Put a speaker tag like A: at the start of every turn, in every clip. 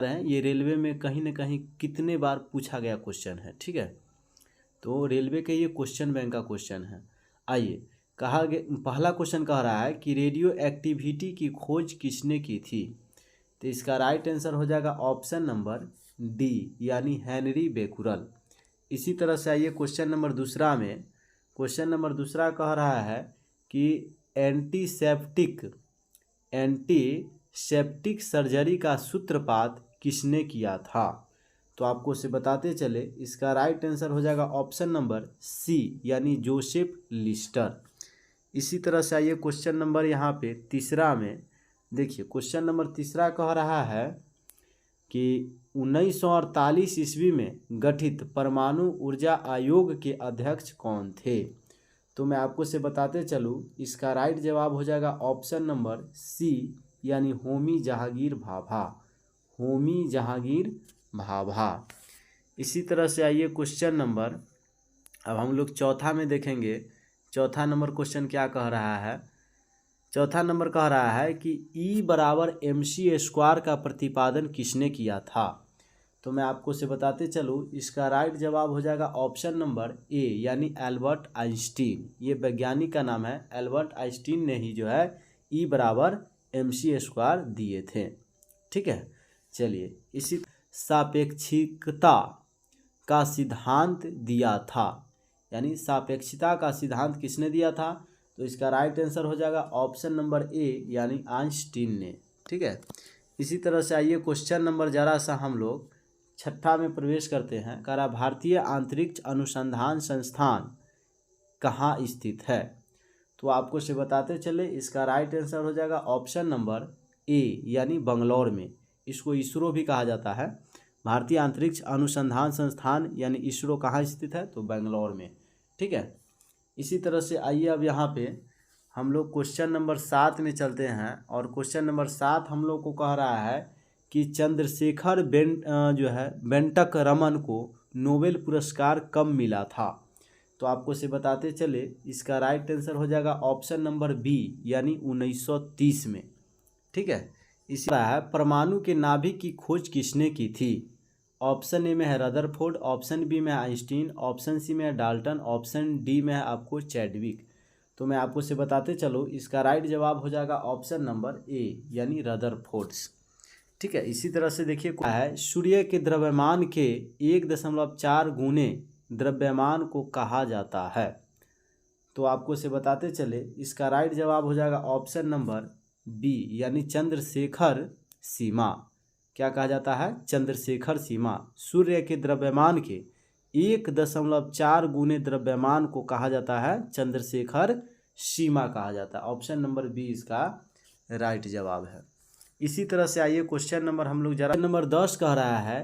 A: हैं ये रेलवे में कहीं ना कहीं कितने बार पूछा गया क्वेश्चन है। ठीक है, तो रेलवे के ये क्वेश्चन बैंक का क्वेश्चन है। आइए, कहा गया पहला क्वेश्चन कह रहा है कि रेडियो एक्टिविटी की खोज किसने की थी। तो इसका राइट आंसर हो जाएगा ऑप्शन नंबर डी यानी हेनरी बेकुरल। इसी तरह से आइए क्वेश्चन नंबर दूसरा में, क्वेश्चन नंबर दूसरा कह रहा है कि एंटीसेप्टिक सर्जरी का सूत्रपात किसने किया था। तो आपको उसे बताते चले, इसका राइट आंसर हो जाएगा ऑप्शन नंबर सी यानी जोसेफ लिस्टर। इसी तरह से आइए क्वेश्चन नंबर यहाँ पे तीसरा में देखिए, क्वेश्चन नंबर तीसरा कह रहा है कि 1948 ईस्वी में गठित परमाणु ऊर्जा आयोग के अध्यक्ष कौन थे। तो मैं आपको से बताते चलूँ, इसका राइट जवाब हो जाएगा ऑप्शन नंबर सी यानी होमी जहांगीर भाभा। होमी जहांगीर भाभा। इसी तरह से आइए क्वेश्चन नंबर, अब हम लोग चौथा में देखेंगे। चौथा नंबर क्वेश्चन क्या कह रहा है। चौथा नंबर कह रहा है कि E बराबर mc² का प्रतिपादन किसने किया था। तो मैं आपको से बताते चलूँ, इसका राइट जवाब हो जाएगा ऑप्शन नंबर ए यानी एल्बर्ट आइंस्टीन। ये वैज्ञानिक का नाम है, एल्बर्ट आइंस्टीन ने ही जो है E बराबर mc² दिए थे। ठीक है, चलिए, इसी सापेक्षिकता का सिद्धांत दिया था, यानी सापेक्षिकता का सिद्धांत किसने दिया था। तो इसका राइट आंसर हो जाएगा ऑप्शन नंबर ए यानी आइंस्टीन ने। ठीक है, इसी तरह से आइए क्वेश्चन नंबर जरा सा हम लोग छठा में प्रवेश करते हैं। कह रहा भारतीय अंतरिक्ष अनुसंधान संस्थान कहाँ स्थित है। तो आपको से बताते चले, इसका राइट आंसर हो जाएगा ऑप्शन नंबर ए यानी बंगलौर में। इसको इसरो भी कहा जाता है। भारतीय अंतरिक्ष अनुसंधान संस्थान यानी इसरो कहाँ स्थित है, तो बेंगलौर में। ठीक है, इसी तरह से आइए अब यहाँ पे हम लोग क्वेश्चन नंबर 7 में चलते हैं। और क्वेश्चन नंबर 7 हम लोग को कह रहा है कि चंद्रशेखर बेंटक रमन को नोबेल पुरस्कार कब मिला था। तो आपको से बताते चले, इसका राइट आंसर हो जाएगा ऑप्शन नंबर बी यानी 1930 में। ठीक है, इसी तरह है परमाणु के नाभिक की खोज किसने की थी। ऑप्शन ए में है रदरफोर्ड, ऑप्शन बी में है आइंस्टीन, ऑप्शन सी में है डाल्टन, ऑप्शन डी में है आपको चैडविक। तो मैं आपको से बताते चलो, इसका राइट जवाब हो जाएगा ऑप्शन नंबर ए यानी रदरफोर्ड्स। ठीक है, इसी तरह से देखिए क्या है, सूर्य के द्रव्यमान के 1.4 गुने द्रव्यमान को कहा जाता है। तो आपको से बताते चले, इसका राइट जवाब हो जाएगा ऑप्शन नंबर बी यानी चंद्रशेखर सीमा। क्या कहा जाता है, चंद्रशेखर सीमा। सूर्य के द्रव्यमान के 1.4 गुने द्रव्यमान को कहा जाता है चंद्रशेखर सीमा कहा जाता है। ऑप्शन नंबर बी इसका राइट जवाब है। इसी तरह से आइए क्वेश्चन नंबर हम लोग जरा नंबर 10 कह रहा है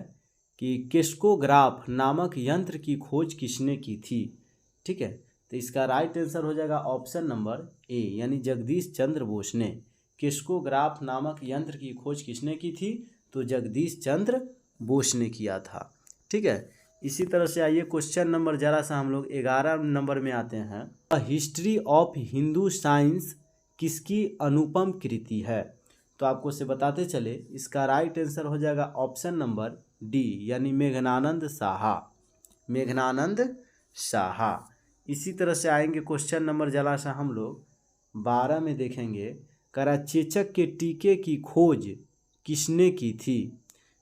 A: कि किस्कोग्राफ नामक यंत्र की खोज किसने की थी। ठीक है, तो इसका राइट आंसर हो जाएगा ऑप्शन नंबर ए यानी जगदीश चंद्र बोस ने। किस्कोग्राफ नामक यंत्र की खोज किसने की थी, तो जगदीश चंद्र बोस ने किया था। ठीक है, इसी तरह से आइए क्वेश्चन नंबर जरा सा हम लोग 11 नंबर में आते हैं। हिस्ट्री ऑफ हिंदू साइंस किसकी अनुपम कृति है। तो आपको से बताते चले, इसका राइट आंसर हो जाएगा ऑप्शन नंबर डी यानी मेघनानंद साहा। मेघनानंद साहा। इसी तरह से आएंगे क्वेश्चन नंबर जरा सा हम लोग 12 में देखेंगे। करा चेचक के टीके की खोज किसने की थी।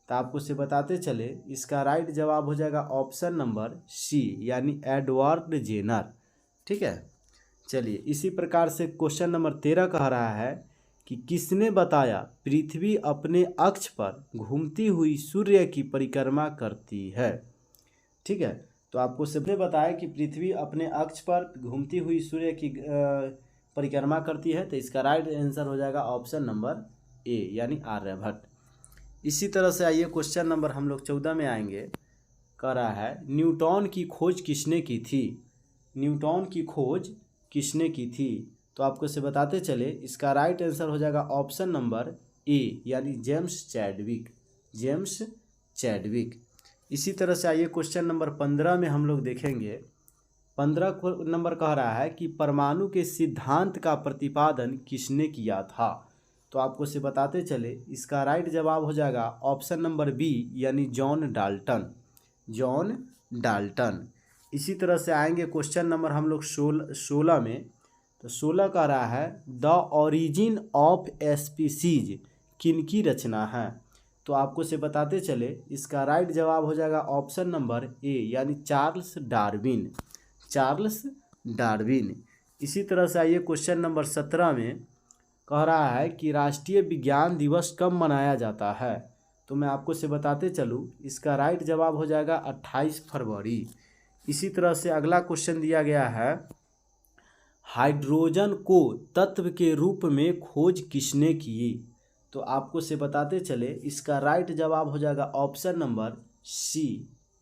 A: तो आपको से बताते चले, इसका राइट जवाब हो जाएगा ऑप्शन नंबर सी यानी एडवर्ड जेनर। ठीक है, चलिए, इसी प्रकार से क्वेश्चन नंबर 13 कह रहा है कि किसने बताया पृथ्वी अपने अक्ष पर घूमती हुई सूर्य की परिक्रमा करती है। ठीक है, तो आपको सबने बताया कि पृथ्वी अपने अक्ष पर घूमती हुई सूर्य की परिक्रमा करती है। तो इसका राइट आंसर हो जाएगा ऑप्शन नंबर ए यानी आर्यभट्ट। इसी तरह से आइए क्वेश्चन नंबर हम लोग 14 में आएंगे। कह रहा है न्यूटन की खोज किसने की थी। न्यूटन की खोज किसने की थी। तो आपको से बताते चले, इसका राइट आंसर हो जाएगा ऑप्शन नंबर ए यानी जेम्स चैडविक। James Chadwick. इसी तरह से आइए क्वेश्चन नंबर 15 में हम लोग देखेंगे। 15 नंबर कह रहा है कि परमाणु के सिद्धांत का प्रतिपादन किसने किया था। तो आपको से बताते चले इसका राइट जवाब हो जाएगा ऑप्शन नंबर बी यानी जॉन डाल्टन, जॉन डाल्टन। इसी तरह से आएंगे क्वेश्चन नंबर हम लोग 16 में। तो 16 कह रहा है द ओरिजिन ऑफ स्पीसीज किनकी रचना है। तो आपको से बताते चले इसका राइट जवाब हो जाएगा ऑप्शन नंबर ए यानी चार्ल्स डार्विन, चार्ल्स डार्विन। इसी तरह से आइए क्वेश्चन नंबर 17 में कह रहा है कि राष्ट्रीय विज्ञान दिवस कब मनाया जाता है। तो मैं आपको से बताते चलूँ इसका राइट जवाब हो जाएगा 28 फरवरी। इसी तरह से अगला क्वेश्चन दिया गया है हाइड्रोजन को तत्व के रूप में खोज किसने की। तो आपको से बताते चले इसका राइट जवाब हो जाएगा ऑप्शन नंबर सी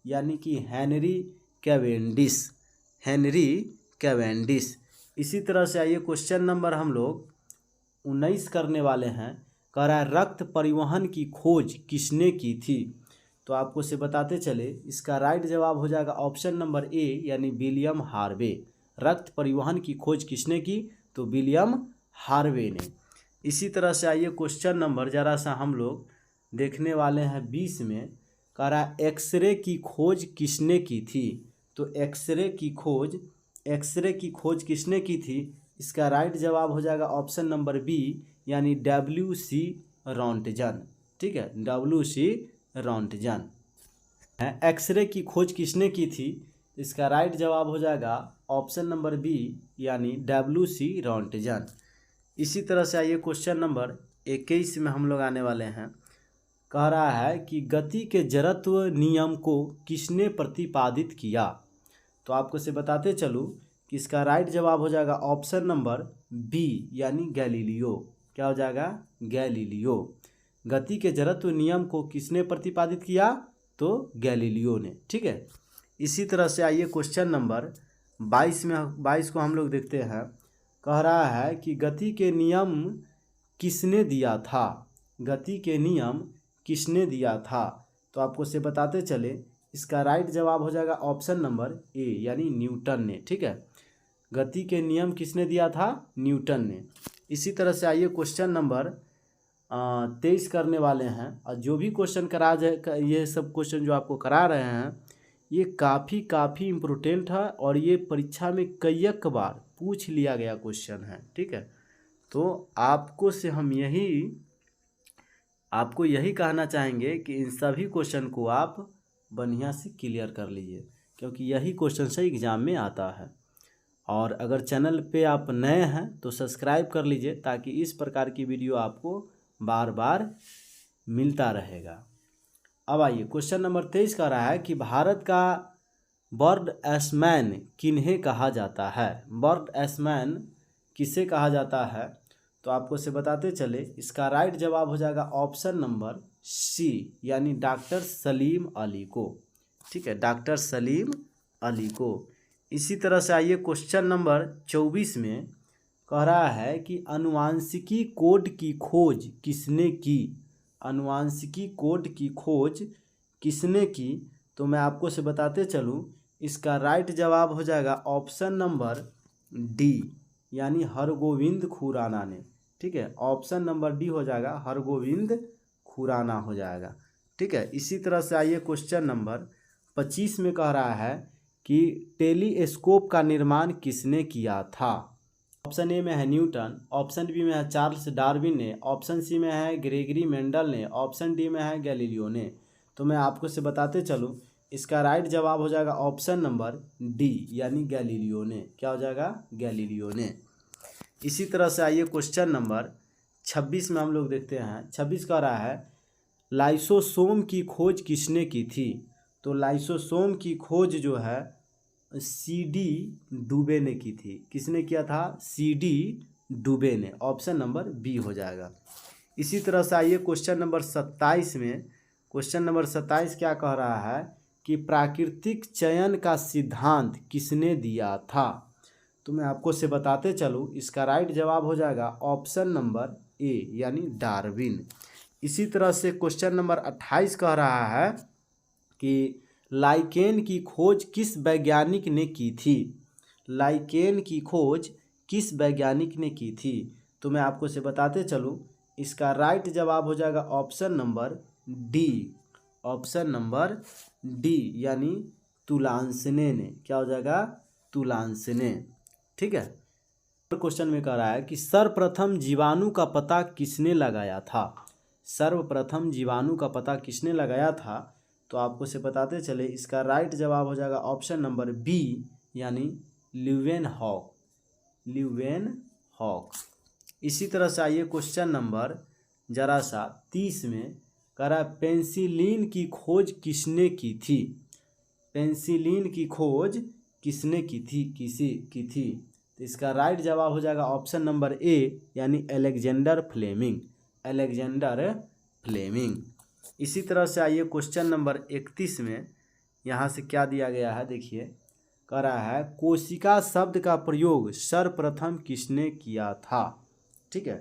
A: यानी कि हेनरी कैवेंडिश, हेनरी कैवेंडिश। इसी तरह से आइए क्वेश्चन नंबर हम लोग 19 करने वाले हैं। कह रहा है रक्त परिवहन की खोज किसने की थी। तो आपको से बताते चले इसका राइट जवाब हो जाएगा ऑप्शन नंबर ए यानी विलियम हार्वे। रक्त परिवहन की खोज किसने की, तो विलियम हार्वे ने। इसी तरह से आइए क्वेश्चन नंबर ज़रा सा हम लोग देखने वाले हैं 20 में। कह रहा है एक्सरे की खोज किसने की थी। तो एक्सरे की खोज किसने की थी, इसका राइट जवाब हो जाएगा ऑप्शन नंबर बी यानी WC रॉन्टजन, ठीक है, WC रॉन्टजन। एक्सरे की खोज किसने की थी, इसका राइट जवाब हो जाएगा ऑप्शन नंबर बी यानी WC रॉन्टजन। इसी तरह से आइए क्वेश्चन नंबर 21 में हम लोग आने वाले हैं। कह रहा है कि गति के जड़त्व नियम को किसने प्रतिपादित किया। तो आपको से बताते चलूँ कि इसका राइट जवाब हो जाएगा ऑप्शन नंबर बी यानी गैलीलियो। क्या हो जाएगा, गैलीलियो। गति के जड़त्व नियम को किसने प्रतिपादित किया, तो गैलीलियो ने, ठीक है। इसी तरह से आइए क्वेश्चन नंबर 22 को हम लोग देखते हैं। कह रहा है कि गति के नियम किसने दिया था, गति के नियम किसने दिया था। तो आपको से बताते चले इसका राइट जवाब हो जाएगा ऑप्शन नंबर ए यानी न्यूटन ने, ठीक है। गति के नियम किसने दिया था, न्यूटन ने। इसी तरह से आइए क्वेश्चन नंबर 23 करने वाले हैं। और जो भी क्वेश्चन करा जाए, ये सब क्वेश्चन जो आपको करा रहे हैं ये काफ़ी इम्पोर्टेंट है और ये परीक्षा में कई बार पूछ लिया गया क्वेश्चन है, ठीक है। तो हम आपको यही कहना चाहेंगे कि इन सभी क्वेश्चन को आप बढ़िया से क्लियर कर लीजिए, क्योंकि यही क्वेश्चन से एग्ज़ाम में आता है। और अगर चैनल पे आप नए हैं तो सब्सक्राइब कर लीजिए, ताकि इस प्रकार की वीडियो आपको बार बार मिलता रहेगा। अब आइए क्वेश्चन नंबर 23 कह रहा है कि भारत का बर्ड एसमैन किन्हें कहा जाता है। बर्ड एसमैन किसे कहा जाता है। तो आपको से बताते चले इसका राइट जवाब हो जाएगा ऑप्शन नंबर सी यानी डॉक्टर सलीम अली को, ठीक है, डॉक्टर सलीम अली को। इसी तरह से आइए क्वेश्चन नंबर 24 में। कह रहा है कि अनुवांशिकी कोड की खोज किसने की। अनुवांशिकी कोड की खोज किसने की। तो मैं आपको से बताते चलूँ इसका राइट जवाब हो जाएगा ऑप्शन नंबर डी यानी हरगोविंद खुराना ने, ठीक है। ऑप्शन नंबर डी हो जाएगा, हरगोविंद खुराना हो जाएगा, ठीक है। इसी तरह से आइए क्वेश्चन नंबर 25 में। कह रहा है कि टेलीस्कोप का निर्माण किसने किया था। ऑप्शन ए में है न्यूटन, ऑप्शन बी में है चार्ल्स डार्विन ने, ऑप्शन सी में है ग्रेगरी मेंडल ने, ऑप्शन डी में है गैलीलियो ने। तो मैं आपको से बताते चलूँ इसका राइट जवाब हो जाएगा ऑप्शन नंबर डी यानी गैलीलियो ने। क्या हो जाएगा, गैलीलियो ने। इसी तरह से आइए क्वेश्चन नंबर 26 में हम लोग देखते हैं। 26 कह रहा है लाइसोसोम की खोज किसने की थी। तो लाइसोसोम की खोज जो है CD डुबे ने की थी। किसने किया था, CD डुबे ने। ऑप्शन नंबर बी हो जाएगा। इसी तरह से आइए क्वेश्चन नंबर 27 में। क्वेश्चन नंबर 27 क्या कह रहा है कि प्राकृतिक चयन का सिद्धांत किसने दिया था। तो मैं आपको से बताते चलूँ इसका राइट जवाब हो जाएगा ऑप्शन नंबर ए यानी डार्विन। इसी तरह से क्वेश्चन नंबर 28 कह रहा है कि लाइकेन की खोज किस वैज्ञानिक ने की थी। लाइकेन की खोज किस वैज्ञानिक ने की थी। तो मैं आपको से बताते चलूँ इसका राइट जवाब हो जाएगा option number D. Option number D यानी तुलांसने ने। क्या हो जाएगा? तुलांसने। ठीक है। क्वेश्चन में कह रहा है कि सर्वप्रथम जीवाणु का पता किसने लगाया था? सर्वप्रथम जीवाणु का पता किसने लगाया था? तो आपको से बताते चले, इसका राइट जवाब हो जाएगा ऑप्शन नंबर बी यानी ल्यूवेनहॉक। ल्यूवेनहॉक। इसी तरह से आइए क्वेश्चन नंबर जरा सा 30 में कह रहा है पेंसिलिन की खोज किसने की थी? पेंसिलिन की खोज किसने की थी? तो इसका राइट जवाब हो जाएगा ऑप्शन नंबर ए यानी अलेक्जेंडर फ्लेमिंग। Alexander Fleming. इसी तरह से आइए क्वेश्चन नंबर 31 में यहाँ से क्या दिया गया है देखिए, कह रहा है कोशिका शब्द का प्रयोग सर्वप्रथम किसने किया था? ठीक है।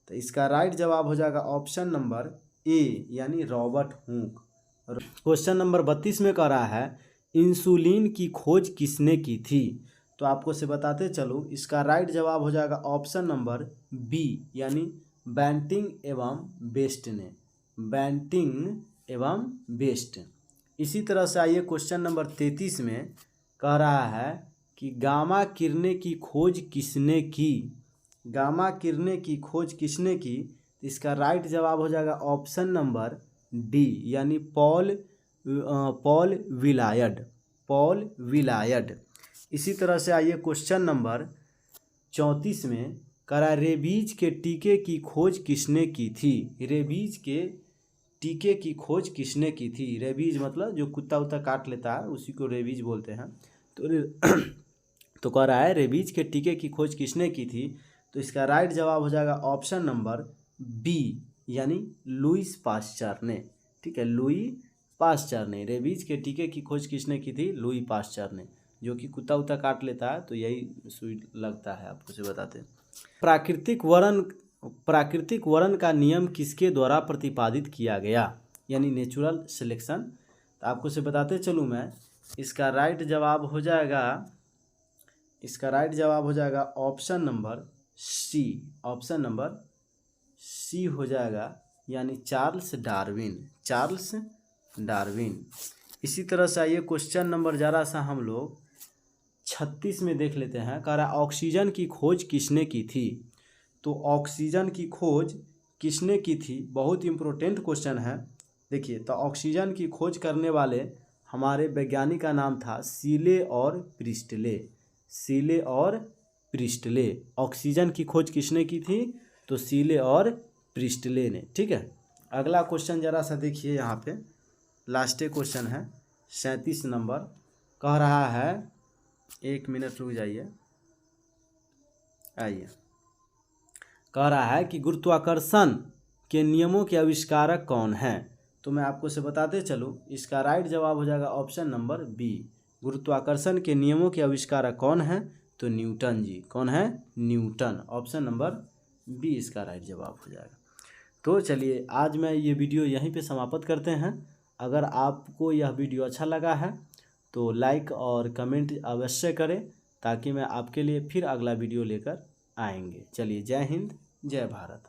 A: तो इसका राइट जवाब हो जाएगा ऑप्शन नंबर ए यानी रॉबर्ट हुक। क्वेश्चन नंबर 32 में कह रहा है इंसुलिन की खोज किसने की थी? तो आपको से बताते चलो, इसका राइट जवाब हो जाएगा ऑप्शन नंबर बी यानी बैंटिंग एवं बेस्ट ने। बैंटिंग एवं बेस्ट। इसी तरह से आइए क्वेश्चन नंबर 33 में कह रहा है कि गामा किरणें की खोज किसने की? गामा किरणें की खोज किसने की? तो इसका राइट जवाब हो जाएगा ऑप्शन नंबर डी यानी पॉल विलायड। पॉल विलायड। इसी तरह से आइए क्वेश्चन नंबर 34 में कह रहा है रेबीज के टीके की खोज किसने की थी? रेबीज के टीके की खोज किसने की थी? रेबीज मतलब जो कुत्ता उत्ता काट लेता है उसी को रेबीज बोलते हैं। तो कह रहा है रेबीज के टीके की खोज किसने की थी? तो इसका राइट जवाब हो जाएगा ऑप्शन नंबर बी यानी लुईस पास्चर ने। ठीक है, लुई पास्चर ने। रेबीज के टीके की खोज किसने की थी? लुई पास्चर ने। जो कि कुत्ता उत्ता काट लेता है तो यही सुई लगता है, आपको से बताते हैं। प्राकृतिक वर्ण का नियम किसके द्वारा प्रतिपादित किया गया? यानी नेचुरल सिलेक्शन। तो आपको से बताते चलूँ मैं, इसका राइट जवाब हो जाएगा option number C. Option number C हो जाएगा यानी चार्ल्स डार्विन। Charles Darwin. इसी तरह से आइए क्वेश्चन नंबर जरा सा हम लोग 36 में देख लेते हैं। कह रहा है ऑक्सीजन की खोज किसने की थी? तो ऑक्सीजन की खोज किसने की थी? बहुत इम्पोर्टेंट क्वेश्चन है। देखिए, तो ऑक्सीजन की खोज करने वाले हमारे वैज्ञानिक का नाम था सीले और प्रिस्टले। सीले और प्रिस्टले। ऑक्सीजन की खोज किसने की थी? तो सीले और प्रिस्टले ने। ठीक है। अगला क्वेश्चन जरा सा देखिए, यहाँ पे लास्ट क्वेश्चन है 37 नंबर। कह रहा है, एक मिनट रुक जाइए, आइए। कह रहा है कि गुरुत्वाकर्षण के नियमों के आविष्कारक कौन हैं? तो मैं आपको से बताते चलूँ, इसका राइट जवाब हो जाएगा ऑप्शन नंबर बी। गुरुत्वाकर्षण के नियमों के आविष्कारक कौन हैं? तो न्यूटन जी। कौन है? न्यूटन। ऑप्शन नंबर बी इसका राइट जवाब हो जाएगा। तो चलिए, आज मैं ये वीडियो यहीं पे समाप्त करते हैं। अगर आपको यह वीडियो अच्छा लगा है तो लाइक और कमेंट अवश्य करें, ताकि मैं आपके लिए फिर अगला वीडियो लेकर आएंगे। चलिए, जय हिंद, जय भारत।